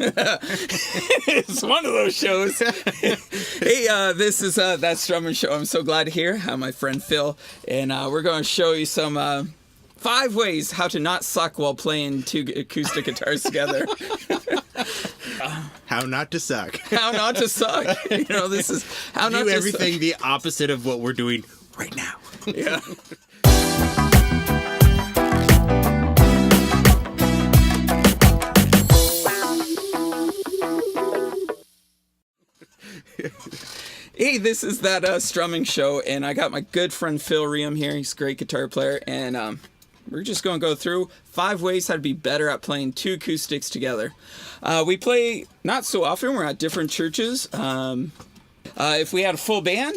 It's one of those shows. Hey, this is that Strumming show. I'm so glad to hear. I have my friend Phil, and we're going to show you some 5 ways how to not suck while playing 2 acoustic guitars together. How not to suck. How not to suck. You know, this is how not to do everything the opposite of what we're doing right now. Yeah. Hey, this is that Strumming show, and I got my good friend Phil Riem here. He's a great guitar player, and we're just going to go through 5 ways how to be better at playing 2 acoustics together. We play not so often. We're at different churches. If we had a full band,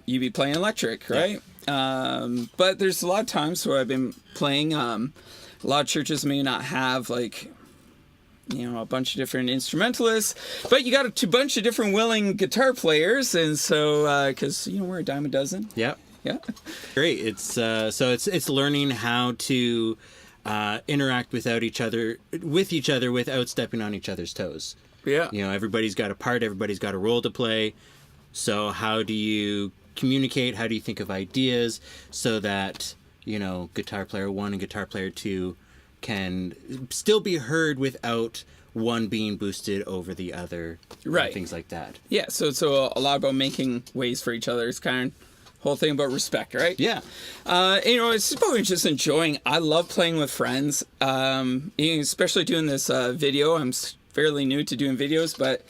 you'd be playing electric, right? Yeah. But there's a lot of times where I've been playing. A lot of churches may not have, like, you know, a bunch of different instrumentalists, but you got a bunch of different willing guitar players, and so because you know we're a dime a dozen. Yep. Yeah. Great. It's it's learning how to interact with each other without stepping on each other's toes. Yeah. You know, everybody's got a part, everybody's got a role to play. So how do you communicate? How do you think of ideas so that, you know, guitar player 1 and guitar player 2 can still be heard without one being boosted over the other, right? Things like that. Yeah, so a lot about making ways for each other. It's kind of whole thing about respect, right? Yeah. You know, it's about just enjoying. I love playing with friends, especially doing this video. I'm fairly new to doing videos, but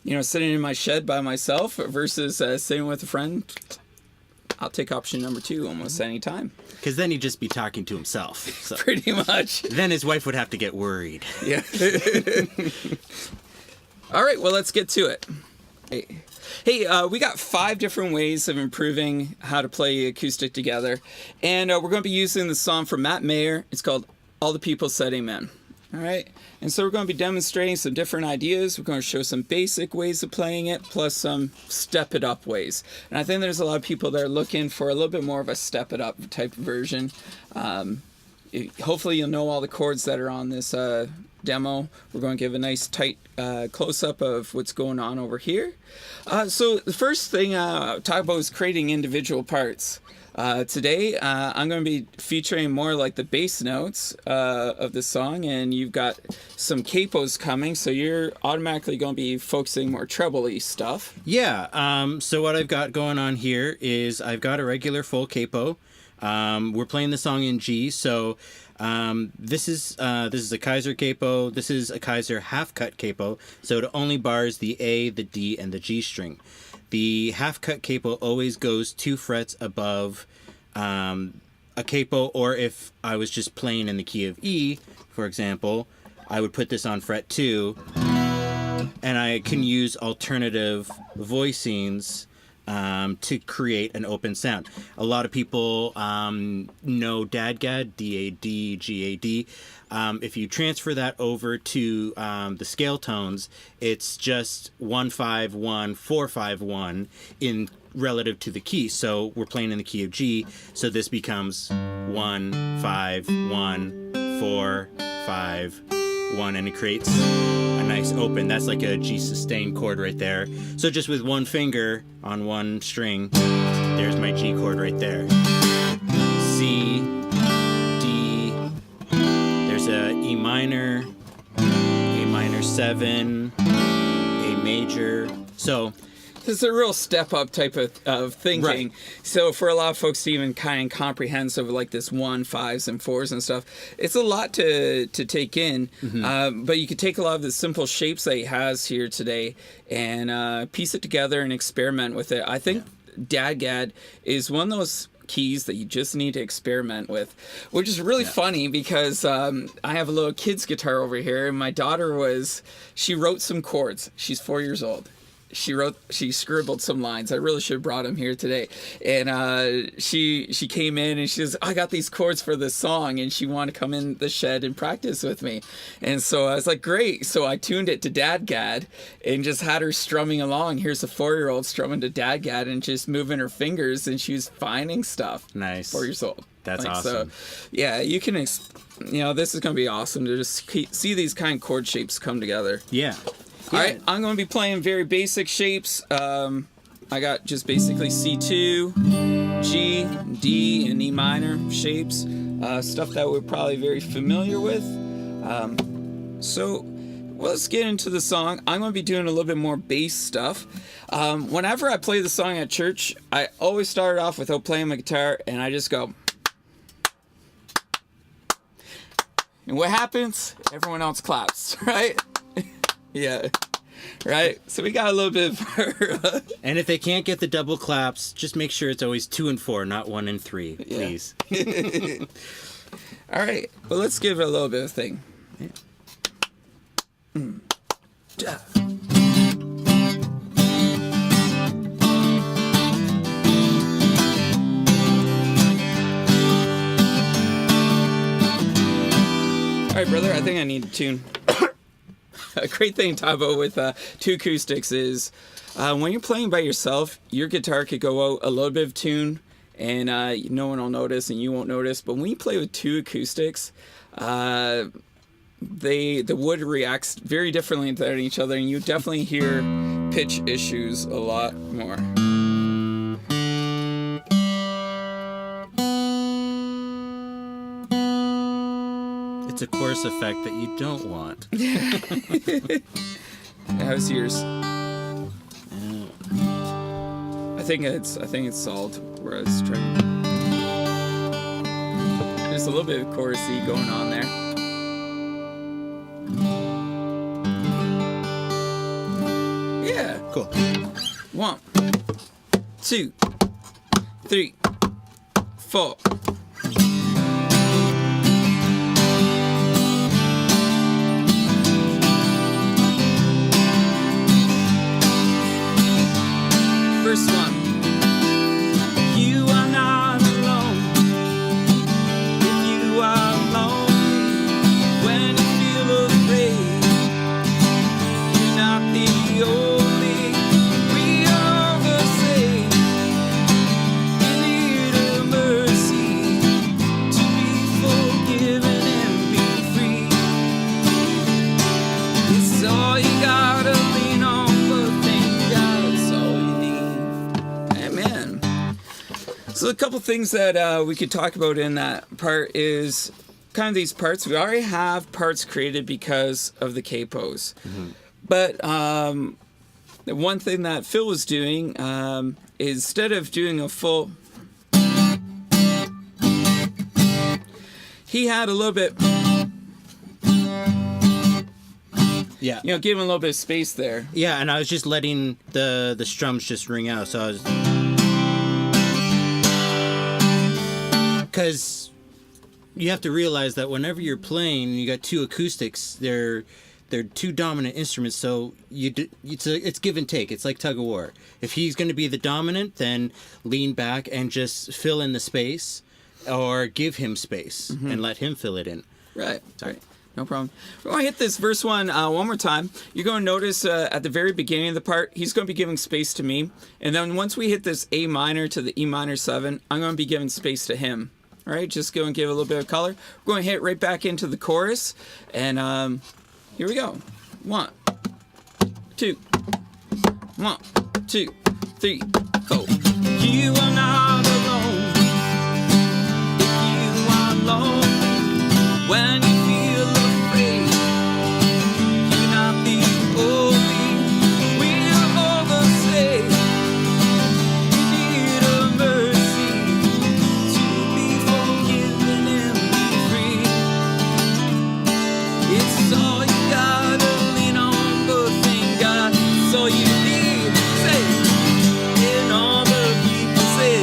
you know, sitting in my shed by myself versus sitting with a friend, I'll take option number 2 almost any time. Because then he'd just be talking to himself. So. Pretty much. Then his wife would have to get worried. Yeah. All right, well, let's get to it. Hey, we got 5 different ways of improving how to play acoustic together. And we're going to be using the song from Matt Maher. It's called All the People Said Amen. All right. And so we're going to be demonstrating some different ideas. We're going to show some basic ways of playing it, plus some step it up ways. And I think there's a lot of people that are looking for a little bit more of a step it up type of version. Hopefully you'll know all the chords that are on this demo. We're going to give a nice tight close-up of what's going on over here. So the first thing I'll talk about is creating individual parts. Today, I'm going to be featuring more like the bass notes of the song, and you've got some capos coming, so you're automatically going to be focusing more treble-y stuff. Yeah, so what I've got going on here is I've got a regular full capo. We're playing the song in G, so this is a Kaiser capo. This is a Kaiser half-cut capo, so it only bars the A, the D, and the G string. The half-cut capo always goes 2 frets above a capo, or if I was just playing in the key of E, for example, I would put this on fret 2, and I can use alternative voicings to create an open sound. A lot of people know DADGAD, D-A-D, G-A-D. If you transfer that over to the scale tones, it's just 1-5-1, 4-5-1 in relative to the key. So we're playing in the key of G, so this becomes 1-5-1, 4-5-1, and it creates a nice open. That's like a G sustained chord right there. So just with one finger on one string, there's my G chord right there. C, D, there's a E minor, A minor 7, A major. So this is a real step-up type of thinking. Right. So for a lot of folks to even kind of comprehensive like this 1, 5s, and 4s and stuff, it's a lot to take in. Mm-hmm. But you could take a lot of the simple shapes that he has here today and piece it together and experiment with it. I think DADGAD is one of those keys that you just need to experiment with, which is really funny because I have a little kid's guitar over here, and my daughter she wrote some chords. She's 4 years old. she scribbled some lines. I really should have brought him here today. And she came in and she says, I got these chords for this song, and she wanted to come in the shed and practice with me. And so I was like, great. So I tuned it to Dadgad and just had her strumming along. Here's a 4-year-old strumming to Dadgad and just moving her fingers, and she was finding stuff. Nice. 4 years old. That's awesome. So, yeah, you can, this is going to be awesome to just see these kind of chord shapes come together. Yeah. All right, I'm going to be playing very basic shapes. I got just basically C2, G, D, and E minor shapes. Stuff that we're probably very familiar with. So let's get into the song. I'm going to be doing a little bit more bass stuff. Whenever I play the song at church, I always start off without playing my guitar, and I just go. And what happens? Everyone else claps, right? Yeah. Right? So we got a little bit of... And if they can't get the double claps, just make sure it's always 2 and 4, not 1 and 3, please. All right. Well, let's give it a little bit of thing. Yeah. All right, brother, I think I need to tune. A great thing to talk about with 2 acoustics is when you're playing by yourself, your guitar could go out a little bit of tune and no one will notice and you won't notice. But when you play with 2 acoustics, the wood reacts very differently than each other, and you definitely hear pitch issues a lot more. It's a chorus effect that you don't want. How's yours? I think it's solved. Where I was trying. There's a little bit of chorusy going on there. Yeah. Cool. 1, 2, 3, 4. First one. You are not alone. If you are lonely, when you feel afraid, you're not the only. We are the same. In need of mercy, to be forgiven and be free. It's all you gotta lean on, but thank God it's all you need. Amen. So a couple things that we could talk about in that part is kind of these parts. We already have parts created because of the capos. Mm-hmm. But the one thing that Phil was doing is instead of doing a full... He had a little bit... Yeah. Give him a little bit of space there. Yeah, and I was just letting the strums just ring out, so I was... Because you have to realize that whenever you're playing, you got 2 acoustics, they're 2 dominant instruments, so it's give and take. It's like tug of war. If he's going to be the dominant, then lean back and just fill in the space, or give him space and let him fill it in. Right. Sorry. No problem. We're going to hit this verse one more time. You're going to notice at the very beginning of the part, he's going to be giving space to me. And then once we hit this A minor to the E minor 7, I'm going to be giving space to him. All right, just go and give a little bit of color. We're going to hit right back into the chorus. And here we go. 1, 2. 1, 2, 3, 4. You are not alone. If you are lonely, when you feel afraid, you're not the only. We are all the same. In need of mercy, to be forgiven and be free. It's all you gotta lean on, but thank God it's all you need. Say, and all the people say,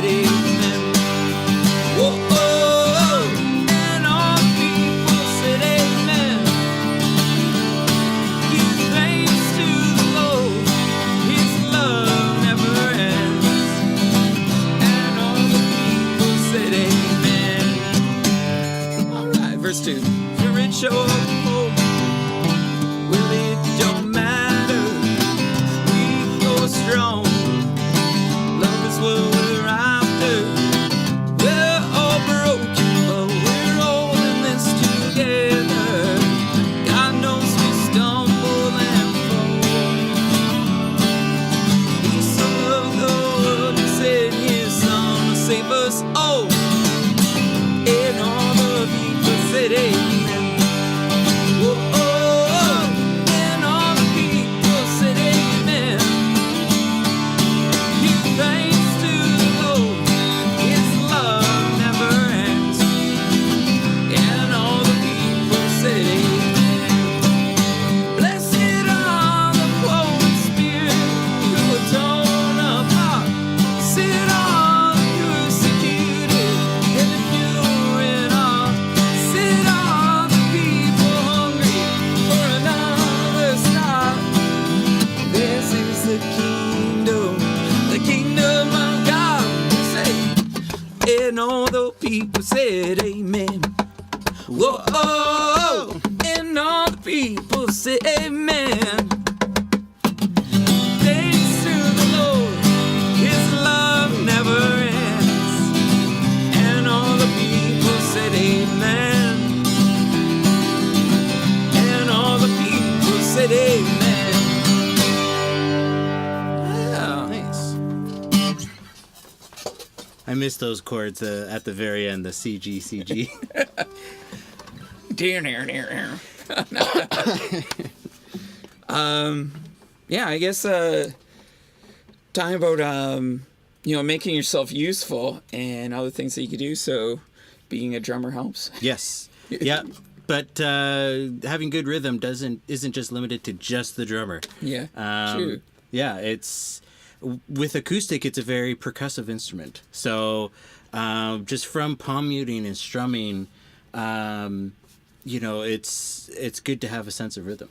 people said amen. Whoa, oh, and all the people said amen. Thanks to the Lord, his love never ends. And all the people said amen. And all the people said amen. Yeah. Nice. I missed those chords at the very end, the CG. Yeah, I guess talking about making yourself useful and other things that you could do. So being a drummer helps. Yes. Yeah. But having good rhythm isn't just limited to just the drummer. Yeah. True. Yeah, with acoustic, it's a very percussive instrument. So just from palm muting and strumming, it's good to have a sense of rhythm.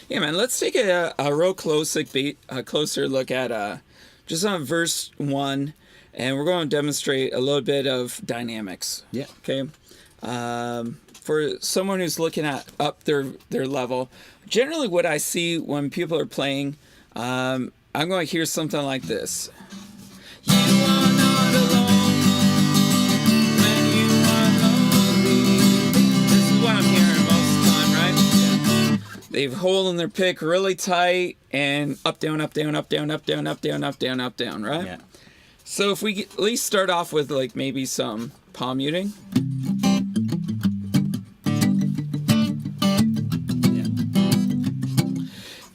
Yeah, man. Let's take a real closer look at just on verse 1, and we're going to demonstrate a little bit of dynamics. Yeah. Okay. For someone who's looking at up their level, generally what I see when people are playing, I'm going to hear something like this. You are not alone when you are lonely. This is what I'm hearing most of the time, right? Yeah. They've holding their pick really tight and up, down, up, down, up, down, up, down, up, down, up, down, up, down, right? Yeah. So if we at least start off with like maybe some palm muting.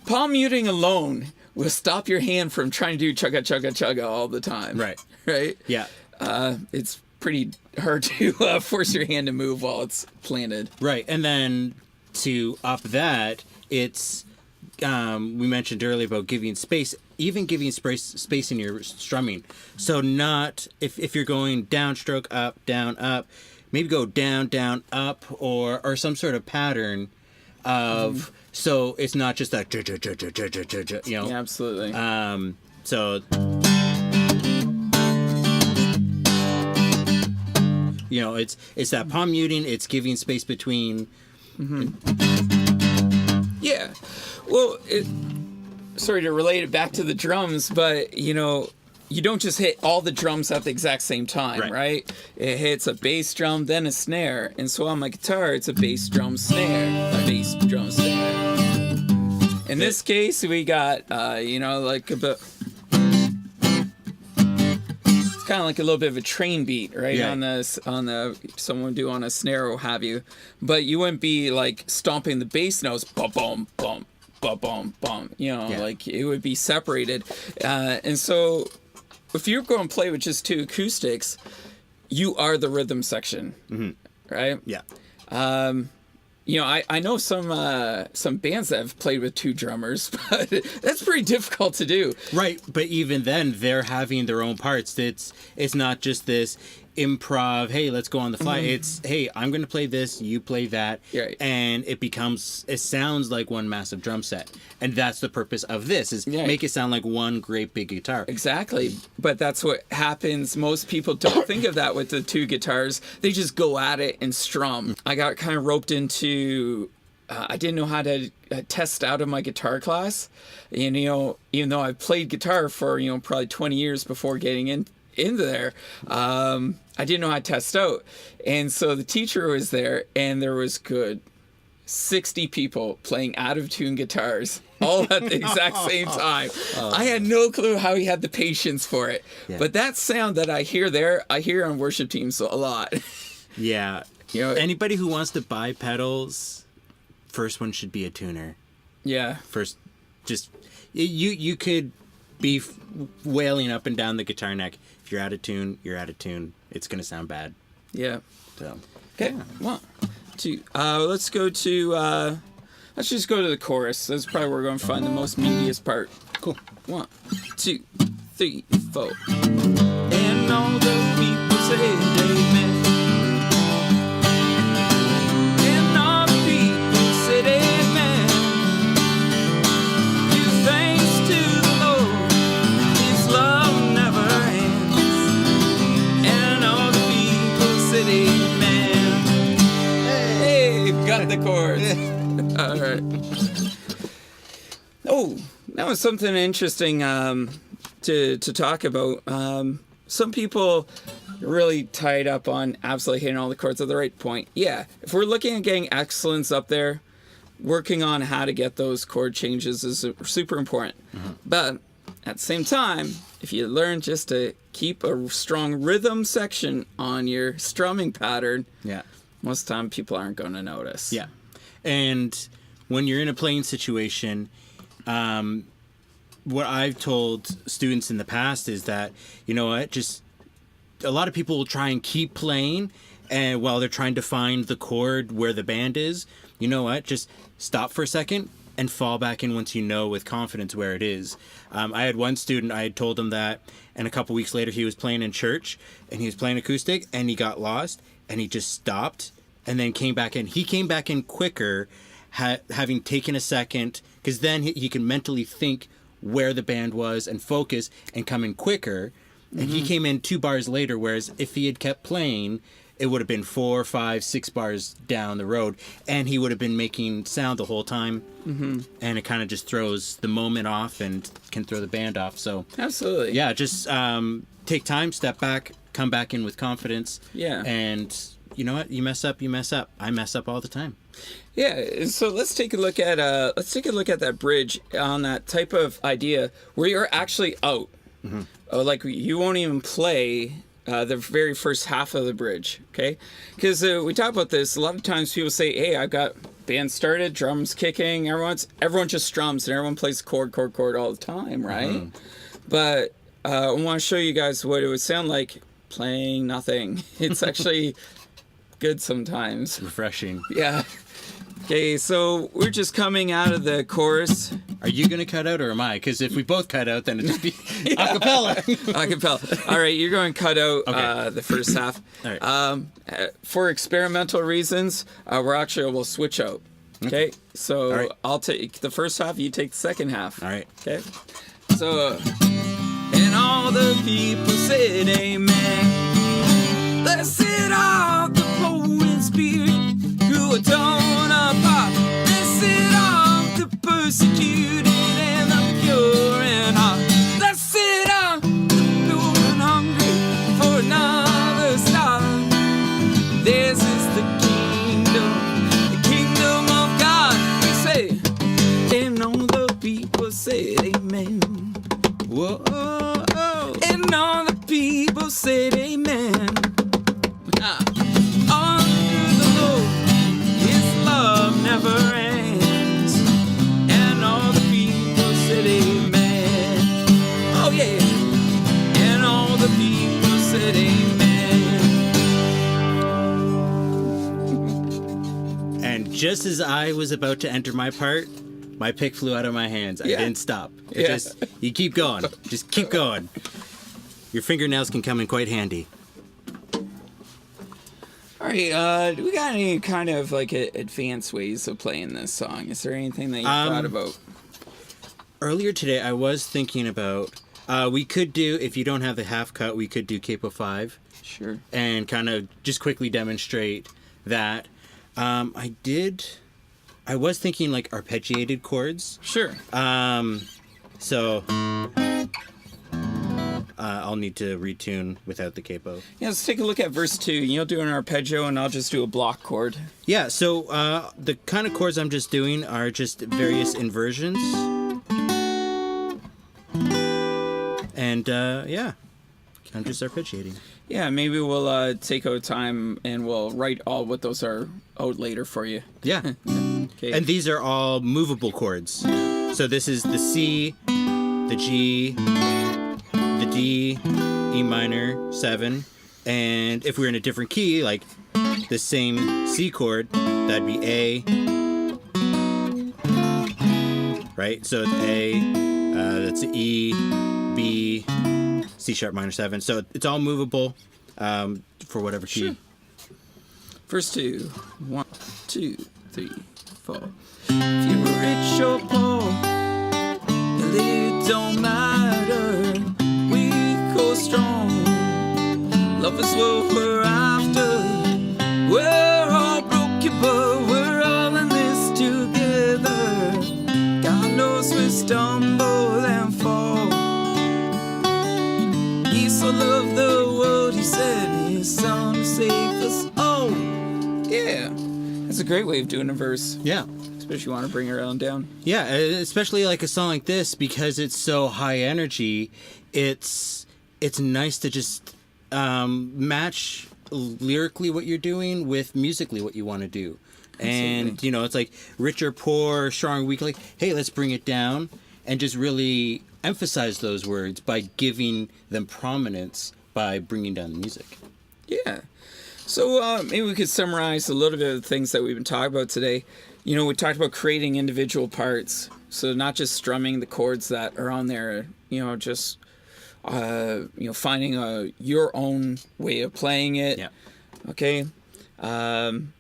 Palm muting alone will stop your hand from trying to do chugga chugga chugga all the time. Right. Right? Yeah. It's pretty hard to force your hand to move while it's planted. Right. And then to up that, it's we mentioned earlier about giving space, even giving space in your strumming. So not if you're going downstroke, up, down, up, maybe go down, down, up, or some sort of pattern of so it's not just that Yeah, absolutely. So it's that palm muting, it's giving space between. Yeah. Well, sorry to relate it back to the drums, but you don't just hit all the drums at the exact same time, right? It hits a bass drum, then a snare. And so on my guitar, it's a bass drum snare, a bass drum snare. In this case, we got, like about... It's kind of like a little bit of a train beat, right? Yeah. On the someone would do on a snare or what have you. But you wouldn't be like stomping the bass notes, bum, bum, bum, bum, bum, bum. Like it would be separated. And so... if you're going to play with just two acoustics, you are the rhythm section, right? Yeah. I know some bands that have played with two drummers, but that's pretty difficult to do. Right, but even then, they're having their own parts. It's not just this improv, hey, let's go on the fly. It's, hey, I'm going to play this, you play that, Right. and it sounds like one massive drum set. And that's the purpose of this, is make it sound like one great big guitar. Exactly, but that's what happens. Most people don't think of that with the two guitars. They just go at it and strum. I got kind of roped into... I didn't know how to test out of my guitar class. And, even though I've played guitar for, probably 20 years before getting into there, I didn't know how to test out. And so the teacher was there, and there was good 60 people playing out of tune guitars all at the exact same time. I had no clue how he had the patience for it. Yeah. But that sound that I hear there, I hear on worship teams a lot. Yeah. Anybody who wants to buy pedals, first one should be a tuner. Yeah. First, just you could be wailing up and down the guitar neck. If you're out of tune, you're out of tune. It's gonna sound bad. Yeah. So okay. Yeah. 1, 2. Let's go to. Let's just go to the chorus. That's probably where we're going to find the most meatiest part. Cool. 1, 2, 3, 4. And all the people say amen. And all the people said amen. Give thanks to the Lord, his love never ends. And all the people said amen. Oh, that was something interesting to talk about. Some people are really tied up on absolutely hitting all the chords at the right point. Yeah, if we're looking at getting excellence up there, working on how to get those chord changes is super important. But at the same time, if you learn just to keep a strong rhythm section on your strumming pattern, most of the time people aren't going to notice. Yeah. And when you're in a playing situation, what I've told students in the past is that, you know what, just a lot of people will try and keep playing, and while they're trying to find the chord where the band is, you know what, just stop for a second and fall back in once you know with confidence where it is. I had one student, I had told him that, and a couple weeks later he was playing in church, and he was playing acoustic, and he got lost, and he just stopped, and then came back in. He came back in quicker, having taken a second, because then he can mentally think where the band was and focus and come in quicker. And he came in 2 bars later, whereas if he had kept playing, it would have been 4, 5, 6 bars down the road, and he would have been making sound the whole time. And it kind of just throws the moment off and can throw the band off. So Absolutely. yeah, just take time, step back, come back in with confidence. Yeah. And you know what? You mess up, you mess up. I mess up all the time. Yeah, so let's take a look at that bridge on that type of idea where you're actually out. Like you won't even play the very first half of the bridge, okay? Because we talk about this a lot of times. People say, "Hey, I've got band started, drums kicking, everyone just strums and everyone plays chord all the time, right?" But I want to show you guys what it would sound like playing nothing. It's actually good sometimes. Refreshing. Yeah. Okay, so we're just coming out of the chorus. Are you going to cut out or am I? Because if we both cut out, then it'd just be a cappella. A cappella. All right, you're going to cut out the first half. All right. For experimental reasons, we'll switch out. Okay, so right. I'll take the first half, you take the second half. All right. Okay, so, and all the people said amen. Blessed are the poor in spirit, who are torn apart. Blessed are the persecuted and the pure in heart. Blessed are the pure and hungry for another star. This is the kingdom of God. We say, and all the people said amen. Whoa. And all the people said amen. Under the Lord, His love never ends. And all the people said amen. Oh yeah. And all the people said amen. And just as I was about to enter my part, my pick flew out of my hands. I didn't stop. You keep going. Just keep going. Your fingernails can come in quite handy. All right, do we got any kind of like advanced ways of playing this song? Is there anything that you thought about? Earlier today, I was thinking about, we could do, if you don't have the half cut, we could do Capo 5. Sure. And kind of just quickly demonstrate that. I was thinking like arpeggiated chords. Sure. So I'll need to retune without the capo. Yeah, let's take a look at verse 2. You'll do an arpeggio and I'll just do a block chord. Yeah, so the kind of chords I'm just doing are just various inversions. And yeah, I'm just arpeggiating. Yeah, maybe we'll take out time and we'll write all what those are out later for you. Yeah. Okay. And these are all movable chords. So this is the C, the G, the D, E minor, 7. And if we're in a different key, like the same C chord, that'd be A. Right? So it's A, that's E, B, C sharp minor 7. So it's all movable for whatever key. Sure. Verse 2. 1, 2, 3, 4. If you were rich or poor, it don't matter. Weak or strong, love is what we're after. We're all broken, but we're all in this together. God knows we're stumble and fall. He so loved the world, he said his son to save us all. Yeah, that's a great way of doing a verse. Yeah. Especially if you want to bring your own down. Yeah, especially like a song like this, because it's so high energy, it's nice to just match lyrically what you're doing with musically what you want to do. And, Absolutely. you know, it's like rich or poor, strong or weak, like, hey, let's bring it down and just really emphasize those words by giving them prominence by bringing down the music. Yeah. So maybe we could summarize a little bit of the things that we've been talking about today. You know, we talked about creating individual parts. So not just strumming the chords that are on there, you know, just, finding your own way of playing it. Yeah. Okay.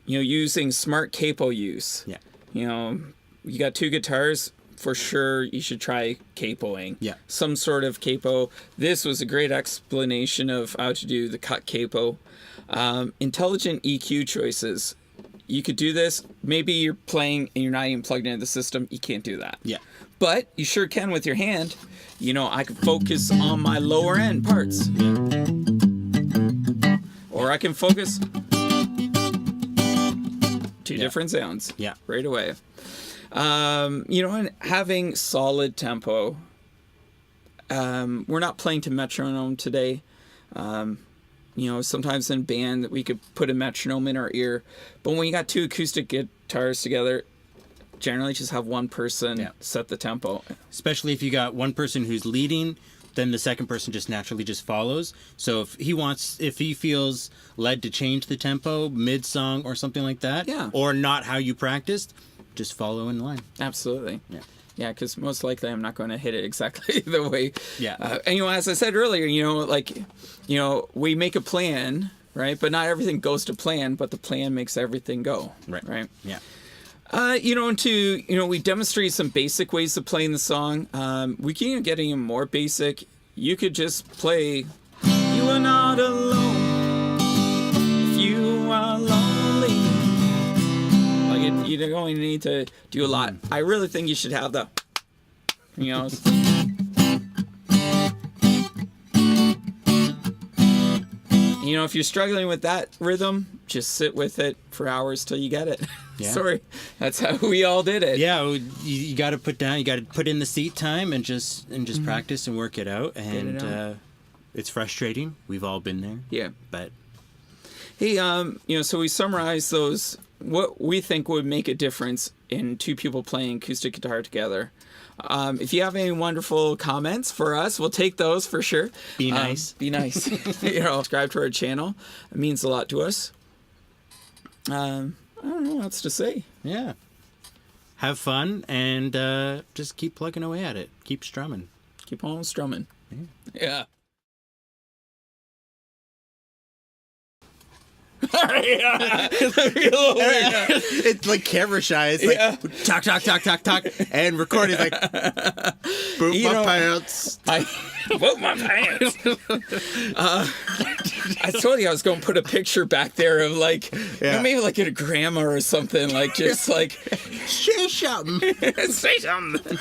Using smart capo use. Yeah. You know, you got two guitars, for sure you should try capoing. Yeah. Some sort of capo. This was a great explanation of how to do the cut capo. Intelligent EQ choices. You could do this. Maybe you're playing and you're not even plugged into the system. You can't do that. Yeah. But you sure can with your hand. You know, I can focus on my lower end parts. Or I can focus two different sounds. Yeah. Right away. And having solid tempo. We're not playing to metronome today. Sometimes in band we could put a metronome in our ear, but when you got two acoustic guitars together, generally just have one person set the tempo. Especially if you got one person who's leading, then the second person just naturally just follows. So if he feels led to change the tempo mid-song or something like that, or not how you practiced, just follow in line. Absolutely. Yeah. Yeah, because most likely I'm not going to hit it exactly the way. Yeah. As I said earlier, we make a plan, right? But not everything goes to plan, but the plan makes everything go. Right. Yeah. We demonstrate some basic ways of playing the song. We can get even more basic. You could just play, "You are not alone if you are lonely." You don't only need to do a lot. I really think you should have the, if you're struggling with that rhythm, just sit with it for hours till you get it. Yeah. Sorry, that's how we all did it. Yeah, you got to put in the seat time and just practice and work it out. And it's frustrating. We've all been there. Yeah. But hey, so we summarize those. What we think would make a difference in two people playing acoustic guitar together. If you have any wonderful comments for us, we'll take those for sure. Be nice. Be nice. Subscribe to our channel. It means a lot to us. I don't know what else to say. Yeah. Have fun and just keep plugging away at it. Keep strumming. Keep on strumming. Yeah. It's like camera shy. It's like talk, and recording like boot my pants. Boot my pants. I told you I was going to put a picture back there of maybe like a grandma or something, like just like say something. say something.